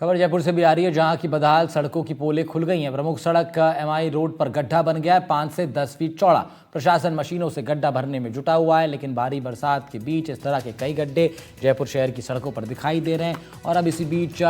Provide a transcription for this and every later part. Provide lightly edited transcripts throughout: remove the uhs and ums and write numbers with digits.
खबर जयपुर से भी आ रही है, जहां की बदहाल सड़कों की पोलें खुल गई हैं। प्रमुख सड़क एमआई रोड पर गड्ढा बन गया है, 5 से 10 फीट चौड़ा। प्रशासन मशीनों से गड्ढा भरने में जुटा हुआ है, लेकिन भारी बरसात के बीच इस तरह के कई गड्ढे जयपुर शहर की सड़कों पर दिखाई दे रहे हैं। और अब इसी बीच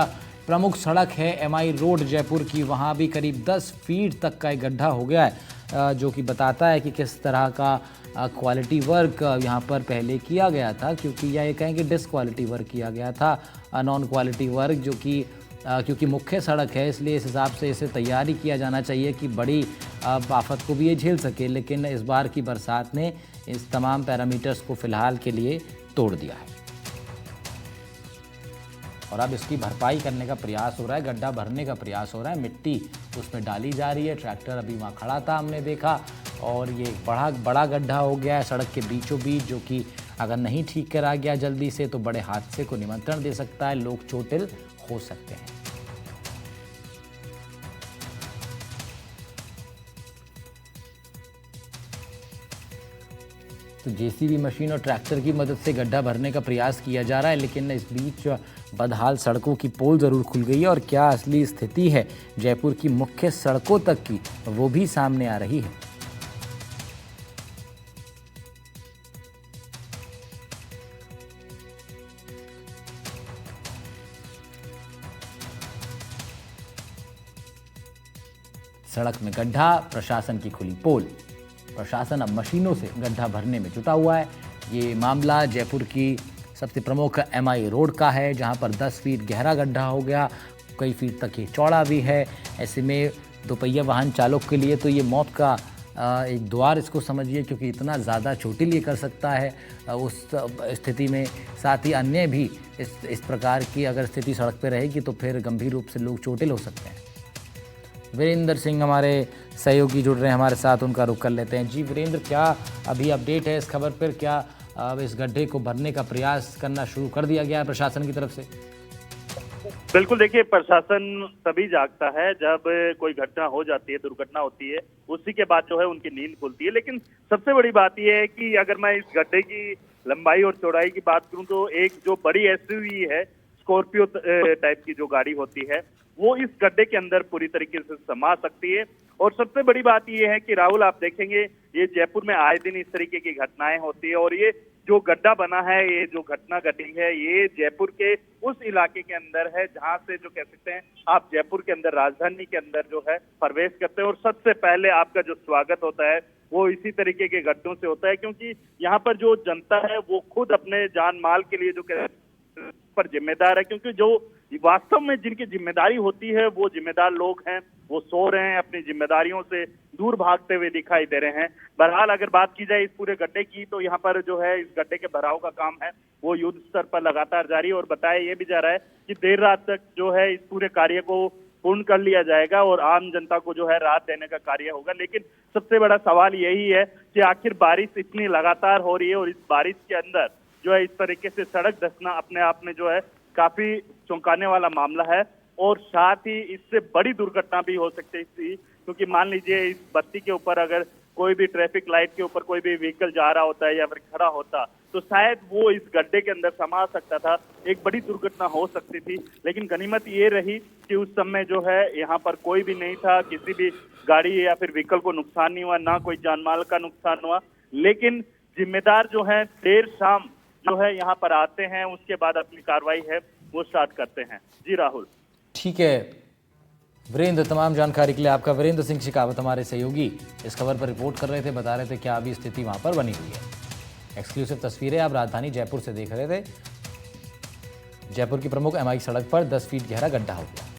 प्रमुख सड़क है एमआई रोड जयपुर की, वहाँ भी करीब 10 फीट तक का एक गड्ढा हो गया है, जो कि बताता है कि किस तरह का क्वालिटी वर्क यहाँ पर पहले किया गया था, क्योंकि या ये कहें कि डिसक्वालिटी वर्क किया गया था, नॉन क्वालिटी वर्क, जो कि क्योंकि मुख्य सड़क है इसलिए इस हिसाब से इसे तैयारी किया जाना चाहिए कि बड़ी आफत को भी ये झेल सके। लेकिन इस बार की बरसात ने इस तमाम पैरामीटर्स को फिलहाल के लिए तोड़ दिया है और अब इसकी भरपाई करने का प्रयास हो रहा है, गड्ढा भरने का प्रयास हो रहा है, मिट्टी उसमें डाली जा रही है। ट्रैक्टर अभी वहाँ खड़ा था, हमने देखा, और ये बड़ा गड्ढा हो गया है सड़क के बीचों बीच, जो कि अगर नहीं ठीक करा गया जल्दी से तो बड़े हादसे को निमंत्रण दे सकता है, लोग चोटिल हो सकते हैं। तो जेसीबी मशीन और ट्रैक्टर की मदद से गड्ढा भरने का प्रयास किया जा रहा है, लेकिन इस बीच बदहाल सड़कों की पोल ज़रूर खुल गई है और क्या असली स्थिति है जयपुर की मुख्य सड़कों तक की, वो भी सामने आ रही है। सड़क में गड्ढा, प्रशासन की खुली पोल। प्रशासन अब मशीनों से गड्ढा भरने में जुटा हुआ है। ये मामला जयपुर की सबसे प्रमुख एमआई रोड का है, जहां पर 10 फीट गहरा गड्ढा हो गया, कई फीट तक ये चौड़ा भी है। ऐसे में दोपहिया वाहन चालक के लिए तो ये मौत का एक द्वार इसको समझिए, क्योंकि इतना ज़्यादा चोटिल ये कर सकता है उस स्थिति में। साथ ही अन्य भी इस प्रकार की अगर स्थिति सड़क पर रहेगी तो फिर गंभीर रूप से लोग चोटिल हो सकते हैं। वीरेंद्र सिंह हमारे सहयोगी जुड़ रहे हैं हमारे साथ, उनका रुख कर लेते हैं। जी वीरेंद्र, क्या अभी अपडेट है इस खबर पर? क्या अब इस गड्ढे को भरने का प्रयास करना शुरू कर दिया गया है प्रशासन की तरफ से? बिल्कुल, देखिए, प्रशासन तभी जागता है जब कोई घटना हो जाती है, दुर्घटना होती है, उसी के बाद जो है उनकी नींद खुलती है। लेकिन सबसे बड़ी बात यह है कि अगर मैं इस गड्ढे की लंबाई और चौड़ाई की बात करूं तो एक जो बड़ी एसयूवी है, स्कॉर्पियो टाइप की जो गाड़ी होती है, वो इस गड्ढे के अंदर पूरी तरीके से समा सकती है। और सबसे बड़ी बात यह है कि राहुल, आप देखेंगे ये जयपुर में आए दिन इस तरीके की घटनाएं होती है, और ये जो गड्ढा बना है, ये जो घटना घटी है, ये जयपुर के उस इलाके के अंदर है जहां से जो कह सकते हैं आप जयपुर के अंदर, राजधानी के अंदर जो है प्रवेश करते हैं, और सबसे पहले आपका जो स्वागत होता है वो इसी तरीके के गड्ढों से होता है, क्योंकि यहाँ पर जो जनता है वो खुद अपने जान माल के लिए जो पर जिम्मेदार है, क्योंकि जो वास्तव में जिनकी जिम्मेदारी होती है वो जिम्मेदार लोग हैं, वो सो रहे हैं, अपनी जिम्मेदारियों से दूर भागते हुए दिखाई दे रहे हैं। बहरहाल अगर बात की जाए इस पूरे गड्ढे की, तो यहाँ पर जो है इस गड्ढे के भराव का काम है वो युद्ध स्तर पर लगातार जारी है, और बताया ये भी जा रहा है कि देर रात तक जो है इस पूरे कार्य को पूर्ण कर लिया जाएगा और आम जनता को जो है राहत देने का कार्य होगा। लेकिन सबसे बड़ा सवाल यही है कि आखिर बारिश इतनी लगातार हो रही है और इस बारिश के अंदर जो है इस तरीके से सड़क धंसना अपने आप में जो है काफी चौंकाने वाला मामला है, और साथ ही इससे बड़ी दुर्घटना भी हो सकती थी, क्योंकि मान लीजिए इस बत्ती के ऊपर अगर कोई भी ट्रैफिक लाइट के ऊपर कोई भी व्हीकल जा रहा होता है या फिर खड़ा होता तो शायद वो इस गड्ढे के अंदर समा सकता था, एक बड़ी दुर्घटना हो सकती थी। लेकिन गनीमत ये रही कि उस समय जो है यहाँ पर कोई भी नहीं था, किसी भी गाड़ी या फिर व्हीकल को नुकसान नहीं हुआ, ना कोई जानमाल का नुकसान हुआ। लेकिन जिम्मेदार जो है देर शाम जो है यहाँ पर आते हैं, उसके बाद अपनी कार्रवाई है वो स्टार्ट करते हैं। जी राहुल। ठीक है वीरेंद्र, तमाम जानकारी के लिए आपका। वीरेंद्र सिंह शेखावत हमारे सहयोगी इस खबर पर रिपोर्ट कर रहे थे, बता रहे थे क्या अभी स्थिति वहां पर बनी हुई है। एक्सक्लूसिव तस्वीरें आप राजधानी जयपुर से देख रहे थे। जयपुर की प्रमुख एमआई सड़क पर 10 फीट गहरा गड्ढा हो गया।